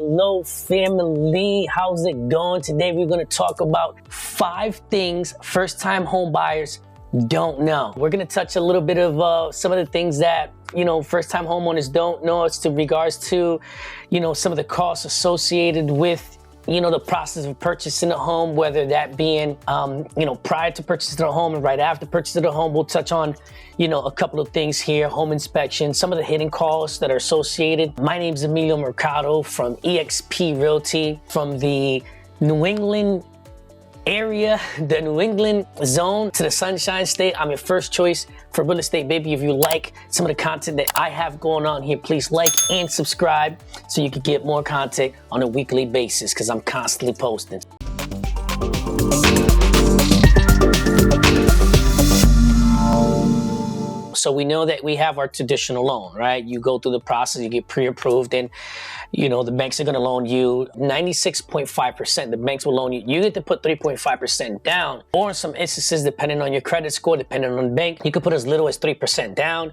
Hello family, how's it going? Today we're going to talk about 5 things first-time home buyers don't know. We're going to touch a little bit of some of the things that first-time homeowners don't know as to regards to some of the costs associated with the process of purchasing a home, whether that being prior to purchasing the home and right after purchasing the home. We'll touch on a couple of things here: home inspection, some of the hidden costs that are associated. My name is Emilio Mercado from EXP Realty, from the New England area, the New England zone to the Sunshine State. I'm your first choice for real estate, baby. If you like some of the content that I have going on here, please like and subscribe so you can get more content on a weekly basis, because I'm constantly posting. So we know that we have our traditional loan, right? You go through the process, you get pre-approved, and the banks are going to loan you 96.5%. The banks will loan you. You get to put 3.5% down, or in some instances, depending on your credit score, depending on the bank, you could put as little as 3% down.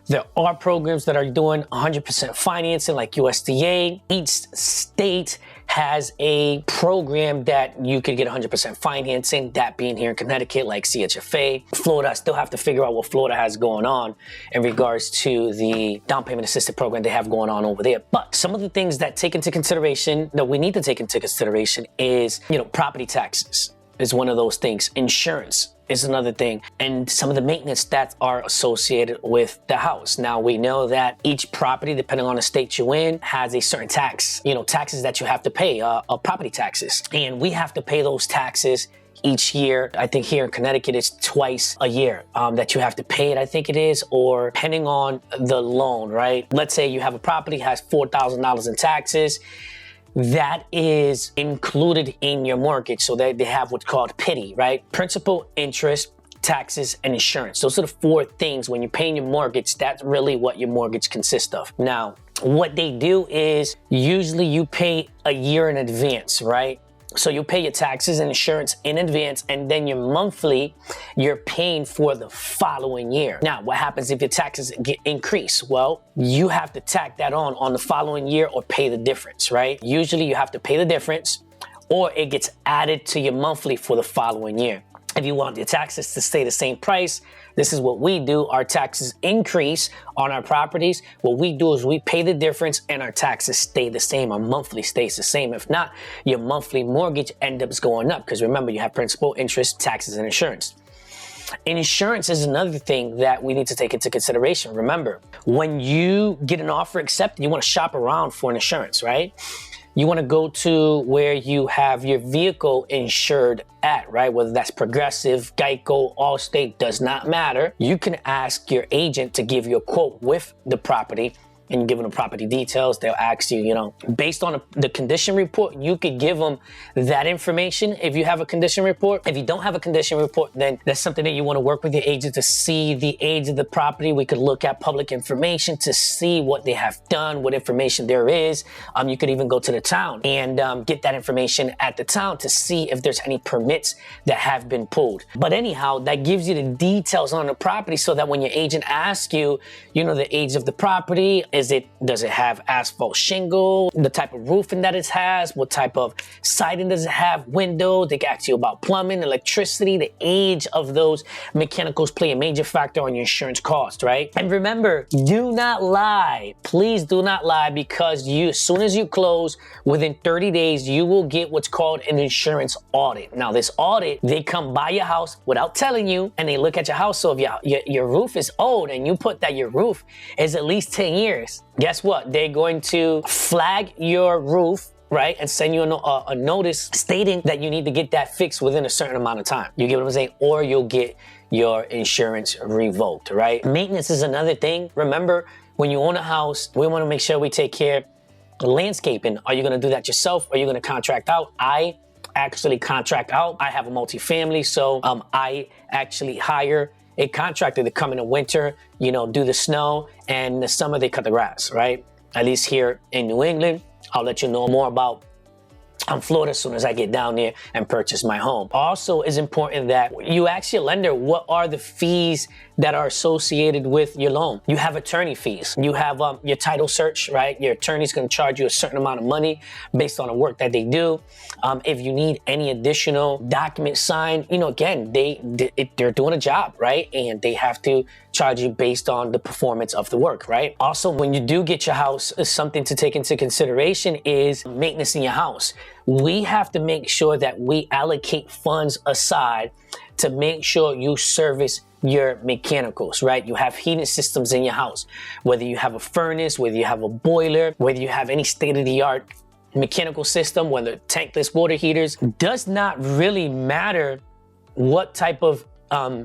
There are programs that are doing 100% financing, like USDA. Each state has a program that you can get 100% financing, that being here in Connecticut, like CHFA. Florida, I still have to figure out what Florida has going on in regards to the down payment assistance program they have going on over there. But some of the things that take into consideration, that we need to take into consideration, is, property taxes is one of those things. Insurance is another thing, and some of the maintenance that are associated with the house. Now, we know that each property, depending on the state you're in, has a certain tax, taxes that you have to pay, property taxes. And we have to pay those taxes each year. I think here in Connecticut, it's twice a year that you have to pay it, I think it is, or depending on the loan, right? Let's say you have a property, has $4,000 in taxes. That is included in your mortgage. So they have what's called PITI, right? Principal, interest, taxes, and insurance. Those are the 4 things when you're paying your mortgage. That's really what your mortgage consists of. Now, what they do is usually you pay a year in advance, right? So you pay your taxes and insurance in advance, and then your monthly, you're paying for the following year. Now, what happens if your taxes get increased? Well, you have to tack that on the following year or pay the difference, right? Usually you have to pay the difference, or it gets added to your monthly for the following year. If you want your taxes to stay the same price, this is what we do. Our taxes increase on our properties. What we do is we pay the difference and our taxes stay the same. Our monthly stays the same. If not, your monthly mortgage ends up going up, because remember, you have principal, interest, taxes, and insurance. And insurance is another thing that we need to take into consideration. Remember, when you get an offer accepted, you want to shop around for an insurance, right? You want to go to where you have your vehicle insured at, right? Whether that's Progressive, Geico, Allstate, does not matter. You can ask your agent to give you a quote with the property, and you give them the property details. They'll ask you, based on the condition report, you could give them that information if you have a condition report. If you don't have a condition report, then that's something that you want to work with your agent to see the age of the property. We could look at public information to see what they have done, what information there is. You could even go to the town and get that information at the town to see if there's any permits that have been pulled. But anyhow, that gives you the details on the property, so that when your agent asks you, the age of the property, does it have asphalt shingle, the type of roofing that it has, what type of siding does it have, windows, they ask you about plumbing, electricity. The age of those mechanicals play a major factor on your insurance cost, right? And remember, do not lie. Please do not lie, because as soon as you close, within 30 days, you will get what's called an insurance audit. Now, this audit, they come by your house without telling you, and they look at your house. So if your roof is old and you put that your roof is at least 10 years, guess what? They're going to flag your roof, right, and send you a notice stating that you need to get that fixed within a certain amount of time. You get what I'm saying? Or you'll get your insurance revoked, right? Maintenance is another thing. Remember, when you own a house, we want to make sure we take care of landscaping. Are you going to do that yourself, or are you going to contract out? I actually contract out. I have a multifamily, so I actually hire a contractor to come in the winter, do the snow, and in the summer they cut the grass, right? At least here in New England. I'll let you know more about I'm Florida as soon as I get down there and purchase my home. Also, it's important that you ask your lender what are the fees that are associated with your loan. You have attorney fees. You have your title search, right? Your attorney's going to charge you a certain amount of money based on the work that they do. If you need any additional documents signed, you know, again, they're doing a job, right? And they have to charge you based on the performance of the work, right? Also, when you do get your house, something to take into consideration is maintenance in your house. We have to make sure that we allocate funds aside to make sure you service your mechanicals, right? You have heating systems in your house, whether you have a furnace, whether you have a boiler, whether you have any state-of-the-art mechanical system, whether tankless water heaters, does not really matter what type of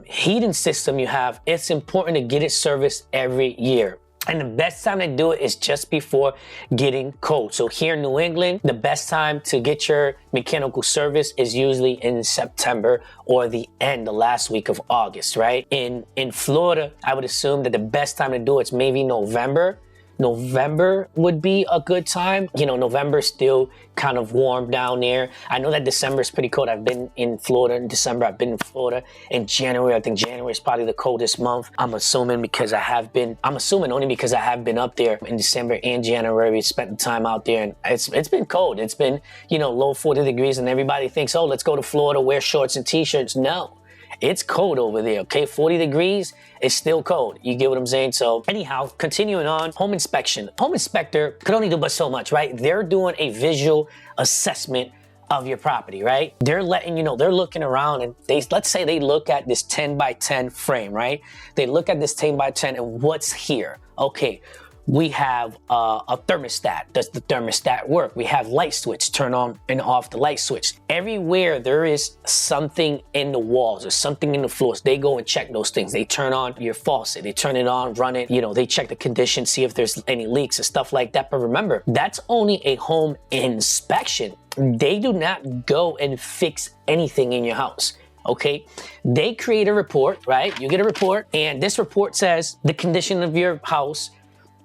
heating system you have. It's important to get it serviced every year. And the best time to do it is just before getting cold. So here in New England, the best time to get your mechanical service is usually in September or the last week of August, right? In Florida, I would assume that the best time to do it's maybe November. November would be a good time. You know, November is still kind of warm down there. I know that December is pretty cold. I've been in Florida in December. I've been in Florida in January. I think January is probably the coldest month. I'm assuming only because I have been up there in December and January. Spent the time out there, and it's been cold. It's been, you know, low 40 degrees, and everybody thinks, oh, let's go to Florida, wear shorts and t-shirts. No. It's cold over there, okay? 40 degrees, it's still cold. You get what I'm saying? So anyhow, continuing on, home inspection. Home inspector could only do but so much, right? They're doing a visual assessment of your property, right? They're letting you know, they're looking around and let's say they look at this 10 by 10 frame, right? They look at this 10 by 10 and what's here? Okay. We have a thermostat. Does the thermostat work? We have light switch, turn on and off the light switch. Everywhere there is something in the walls or something in the floors, they go and check those things. They turn on your faucet, they turn it on, run it, you know, they check the condition, see if there's any leaks and stuff like that. But remember, that's only a home inspection. They do not go and fix anything in your house. Okay, they create a report, right? You get a report, and this report says the condition of your house,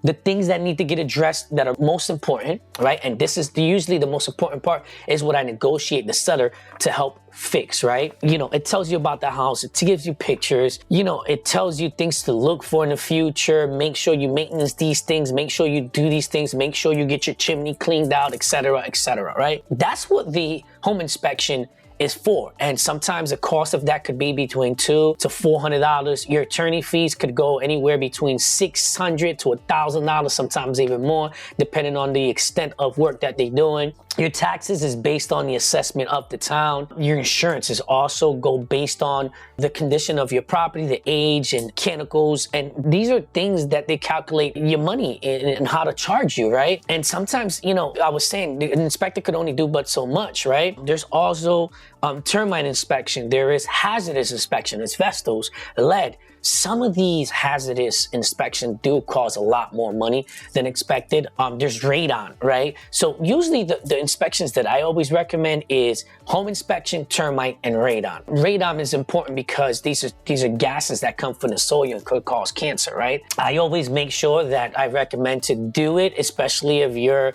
the things that need to get addressed that are most important, right? And this is usually the most important part is what I negotiate the seller to help fix, right? You know, it tells you about the house. It gives you pictures. You know, it tells you things to look for in the future. Make sure you maintenance these things. Make sure you do these things. Make sure you get your chimney cleaned out, etc., right? That's what the home inspection is for. And sometimes the cost of that could be between $200 to $400. Your attorney fees could go anywhere between $600 to $1,000, sometimes even more, depending on the extent of work that they're doing. Your taxes is based on the assessment of the town. Your insurance is also go based on the condition of your property, the age and mechanicals. And these are things that they calculate your money and how to charge you, right? And sometimes, you know, I was saying the inspector could only do but so much, right? There's also termite inspection. There is hazardous inspection. It's asbestos, lead. Some of these hazardous inspections do cost a lot more money than expected. There's radon, right? So usually the inspections that I always recommend is home inspection, termite, and radon. Radon is important because these are gases that come from the soil and could cause cancer, right? I always make sure that I recommend to do it, especially if your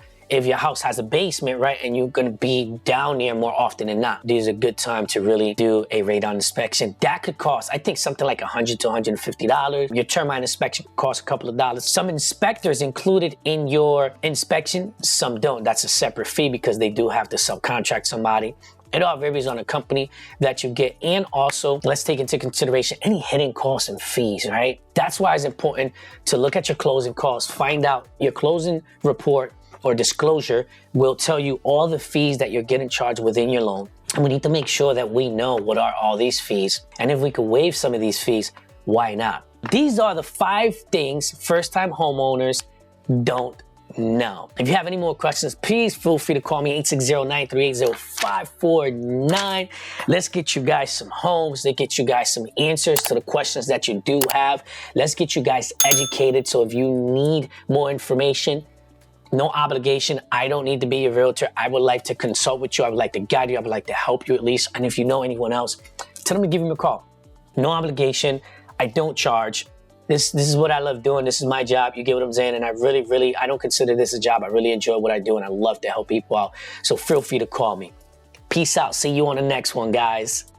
house has a basement, right, and you're gonna be down there more often than not. This is a good time to really do a radon inspection. That could cost, I think, something like $100 to $150. Your termite inspection could cost a couple of dollars. Some inspectors included in your inspection, some don't. That's a separate fee because they do have to subcontract somebody. It all varies on the company that you get. And also, let's take into consideration any hidden costs and fees, right? That's why it's important to look at your closing costs, find out your closing report or disclosure will tell you all the fees that you're getting charged within your loan. And we need to make sure that we know what are all these fees. And if we could waive some of these fees, why not? These are the 5 things first-time homeowners don't know. If you have any more questions, please feel free to call me 860-938-0549. Let's get you guys some homes. Let's get you guys some answers to the questions that you do have. Let's get you guys educated. So if you need more information, no obligation. I don't need to be your realtor. I would like to consult with you. I would like to guide you. I would like to help you at least. And if you know anyone else, tell them to give them a call. No obligation. I don't charge. This is what I love doing. This is my job. You get what I'm saying? And I really, I don't consider this a job. I really enjoy what I do, and I love to help people out. So feel free to call me. Peace out. See you on the next one, guys.